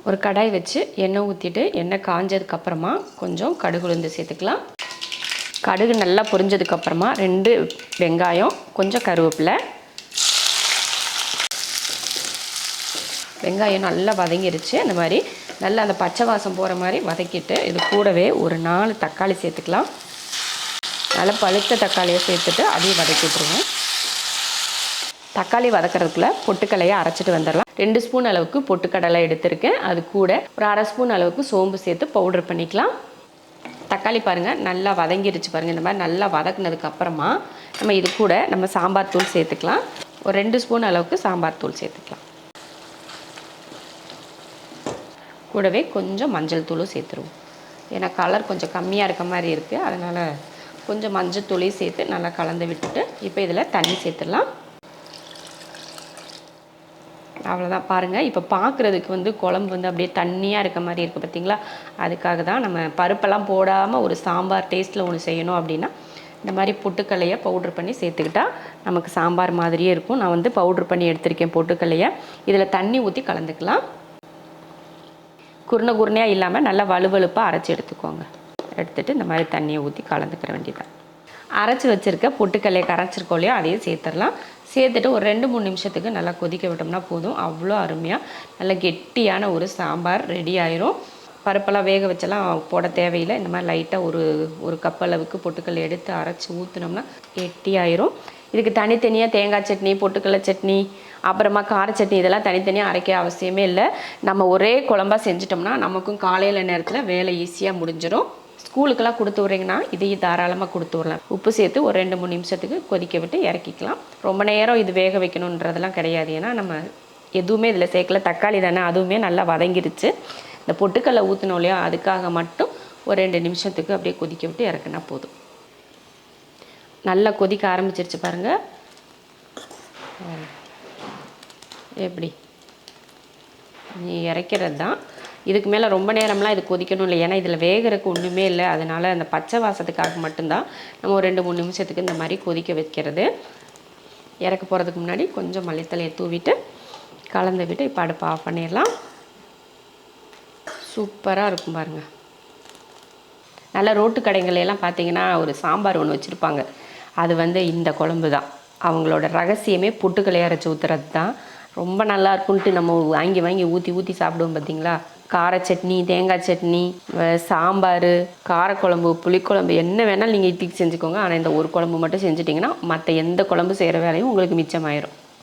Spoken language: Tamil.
ஒரு கடாய் வச்சு எண்ணெய் ஊற்றிட்டு எண்ணெய் காஞ்சதுக்கப்புறமா கொஞ்சம் கடுகு உளுந்து சேர்த்துக்கலாம். கடுகு நல்லா பொரிஞ்சதுக்கப்புறமா 2 வெங்காயம், கொஞ்சம் கருவேப்பிலை. வெங்காயம் நல்லா வதங்கிருச்சு. அந்த மாதிரி நல்லா அந்த பச்சை வாசம் போகிற மாதிரி வதக்கிட்டு இது கூடவே ஒரு 4 தக்காளி சேர்த்துக்கலாம். நல்லா பழுத்த தக்காளியை சேர்த்துட்டு அதையும் வதக்கி விட்டுருவோம். தக்காளி வதக்கிறதுக்குள்ளே பொட்டுக்கடலையை அரைச்சிட்டு வந்துடலாம். 2 ஸ்பூன் அளவுக்கு பொட்டுக்கடலை எடுத்திருக்கேன். அது கூட ஒரு 1/2 ஸ்பூன் அளவுக்கு சோம்பு சேர்த்து பவுடர் பண்ணிக்கலாம். தக்காளி பாருங்கள் நல்லா வதங்கிருச்சு பாருங்கள். இந்த மாதிரி நல்லா வதக்குனதுக்கப்புறமா நம்ம இது கூட நம்ம சாம்பார் தூள் சேர்த்துக்கலாம். ஒரு 2 ஸ்பூன் அளவுக்கு சாம்பார் தூள் சேர்த்துக்கலாம். கூடவே கொஞ்சம் மஞ்சள் தூளும் சேர்த்துருவோம். ஏன்னா கலர் கொஞ்சம் கம்மியாக இருக்க மாதிரி இருக்குது. அதனால் கொஞ்சம் மஞ்சள் தூளையும் சேர்த்து நல்லா கலந்து விட்டுட்டு இப்போ இதில் தண்ணி சேர்த்துடலாம். அவ்வளோதான் பாருங்கள். இப்போ பார்க்குறதுக்கு குழம்பு அப்படியே தண்ணியாக இருக்க மாதிரி இருக்குது பார்த்திங்களா. அதுக்காக தான் நம்ம பருப்பெல்லாம் போடாமல் ஒரு சாம்பார் டேஸ்ட்டில் ஒன்று செய்யணும் அப்படின்னா இந்த மாதிரி பொட்டுக்கல்லையை பவுட்ரு பண்ணி சேர்த்துக்கிட்டால் நமக்கு சாம்பார் மாதிரியே இருக்கும். நான் பவுட்ரு பண்ணி எடுத்திருக்கேன் பொட்டுக்கல்லையை. இதில் தண்ணி ஊற்றி கலந்துக்கலாம். குருணையாக இல்லாமல் நல்லா வலுவலுப்பாக அரைச்சி எடுத்துக்கோங்க. எடுத்துகிட்டு இந்த மாதிரி தண்ணியை ஊற்றி கலந்துக்கிற வேண்டியதான். அரைச்சி வச்சுருக்க பொட்டுக்கல்லையை கரைச்சிருக்கோம் இல்லையா, அதையும் சேர்த்துடலாம். சேர்த்துட்டு ஒரு 2-3 நிமிஷத்துக்கு நல்லா கொதிக்க விட்டோம்னா போதும். அவ்வளோ அருமையாக நல்ல கெட்டியான ஒரு சாம்பார் ரெடி ஆயிரும். பருப்பெல்லாம் வேக வச்செல்லாம் போட தேவையில்லை. இந்த மாதிரி லைட்டாக ஒரு கப் அளவுக்கு பொட்டுக்கல்லை எடுத்து அரைச்சி ஊற்றினோம்னா கெட்டியாயிரும். இதுக்கு தனித்தனியாக தேங்காய் சட்னி, பொட்டுக்கடலை சட்னி, அப்புறமா கார சட்னி இதெல்லாம் தனித்தனியாக அரைக்க அவசியமே இல்லை. நம்ம ஒரே குழம்பா செஞ்சிட்டோம்னா நமக்கும் காலையில் நேரத்தில் வேலை ஈஸியாக முடிஞ்சிடும். ஸ்கூலுக்கெல்லாம் கொடுத்து விட்றீங்கன்னா இதையும் தாராளமாக கொடுத்து விடலாம். உப்பு சேர்த்து ஒரு 2-3 நிமிஷத்துக்கு கொதிக்க விட்டு இறக்கிக்கலாம். ரொம்ப நேரம் இது வேக வைக்கணுன்றதெல்லாம் கிடையாது. ஏன்னா நம்ம எதுவுமே இதில் சேர்க்கல, தக்காளி தானே, அதுவுமே நல்லா வதங்கிருச்சு. இந்த பொட்டுக்கல்லை ஊற்றினோம் இல்லையா, அதுக்காக மட்டும் ஒரு 2 நிமிஷத்துக்கு அப்படியே கொதிக்க விட்டு இறக்குனா போதும். நல்லா கொதிக்க ஆரம்பிச்சிருச்சு பாருங்கள். எப்படி நீ இறக்கிறது தான். இதுக்கு மேலே ரொம்ப நேரம்லாம் இது கொதிக்கணும் இல்லை. ஏன்னா இதில் வேகிறதுக்கு ஒன்றுமே இல்லை. அதனால் அந்த பச்சை வாசத்துக்காக மட்டும்தான் நம்ம ஒரு 2-3 நிமிஷத்துக்கு இந்த மாதிரி கொதிக்க வைக்கிறது. இறக்க போகிறதுக்கு முன்னாடி கொஞ்சம் மல்லித்தலையை தூவிட்டு கலந்து விட்டு இப்போ அடுப்பை ஆஃப் பண்ணிடலாம். சூப்பராக இருக்கும் பாருங்கள். நல்ல ரோட்டு கடைகளெல்லாம் பார்த்தீங்கன்னா ஒரு சாம்பார் ஒன்று வச்சுருப்பாங்க. அது இந்த குழம்பு தான். அவங்களோட ரகசியமே பொட்டுக்கல்லையை அரைச்சி ஊற்றுறது தான். ரொம்ப நல்லா இருக்குன்ட்டு நம்ம வாங்கி ஊற்றி சாப்பிடுவோம் பார்த்தீங்களா. கார சட்னி, தேங்காய் சட்னி, சாம்பார், காரக்குழம்பு, புளிக்குழம்பு என்ன வேணாலும் நீங்கள் இட்லிக்கு செஞ்சுக்கோங்க. ஆனால் இந்த ஒரு குழம்பு மட்டும் செஞ்சிட்டிங்கன்னா மற்ற எந்த குழம்பு செய்கிற வேலையும் உங்களுக்கு மிச்சமாயிரும்.